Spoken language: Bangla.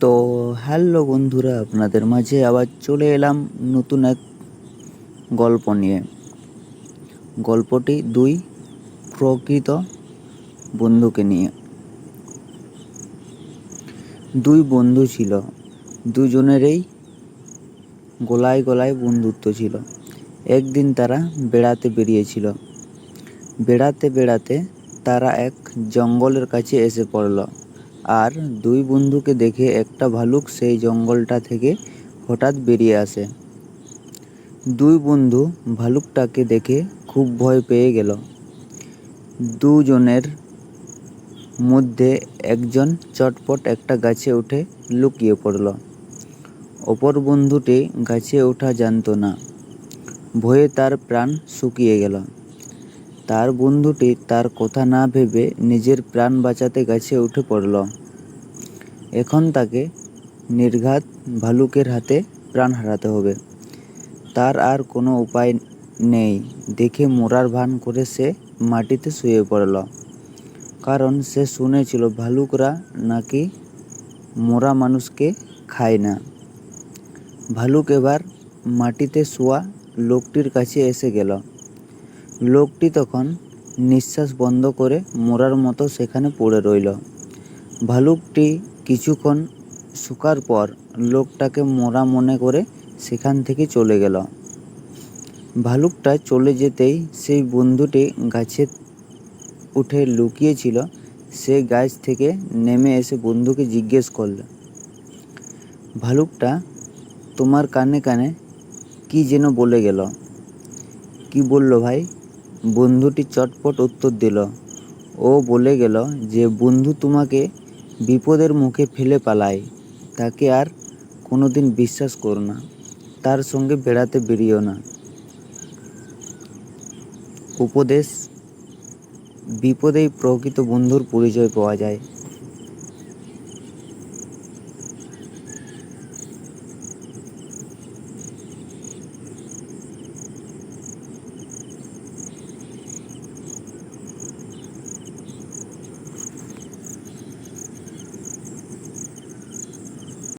তো হ্যালো বন্ধুরা, আপনাদের মাঝে আবার চলে এলাম নতুন এক গল্প নিয়ে। গল্পটি দুই প্রকৃত বন্ধুকে নিয়ে। দুই বন্ধু ছিল, দুজনেরই গলায় গলায় বন্ধুত্ব ছিল। একদিন তারা বেড়াতে বেরিয়েছিল। বেড়াতে বেড়াতে তারা এক জঙ্গলের কাছে এসে পড়ল। আর দুই বন্ধুকে দেখে একটা ভালুক সেই জঙ্গলটা থেকে হঠাৎ বেরিয়ে আসে। দুই বন্ধু ভালুকটাকে দেখে খুব ভয় পেয়ে গেল। দুজনের মধ্যে একজন চটপট একটা গাছে উঠে লুকিয়ে পড়ল। অপর বন্ধুটি গাছে ওঠা জানত না। ভয়ে তার প্রাণ শুকিয়ে গেল। তার বন্ধুটি তার কথা না ভেবে নিজের প্রাণ বাঁচাতে গাছে উঠে পড়ল। এখন তাকে নির্ঘাত ভালুকের হাতে প্রাণ হারাতে হবে। তার আর কোনো উপায় নেই দেখে মরার ভান করে সে মাটিতে শুয়ে পড়ল। কারণ সে শুনেছিল ভালুকরা নাকি মরা মানুষকে খায় না। ভালুক এবার মাটিতে শোয়া লোকটির কাছে এসে গেল। লোকটি তখন নিঃশ্বাস বন্ধ করে মরার মতো সেখানে পড়ে রইল। ভালুকটি কিছুক্ষণ শোকার পর লোকটাকে মরা মনে করে সেখান থেকে চলে গেল। ভালুকটা চলে যেতেই সেই বন্ধুটি গাছে উঠে লুকিয়েছিল সে গাছ থেকে নেমে এসে বন্ধুকে জিজ্ঞেস করল, ভালুকটা তোমার কানে কানে কি যেন বলে গেল? কি বলল ভাই? বন্ধুটি চটপট উত্তর দিল, ও বলে গেল যে বন্ধু তোমাকে বিপদের মুখে ফেলে পালায় তাকে আর কোনোদিন বিশ্বাস করো না, তার সঙ্গে বেড়াতে বেরিও না। উপদেশ: বিপদেই প্রকৃত বন্ধুর পরিচয় পাওয়া যায়।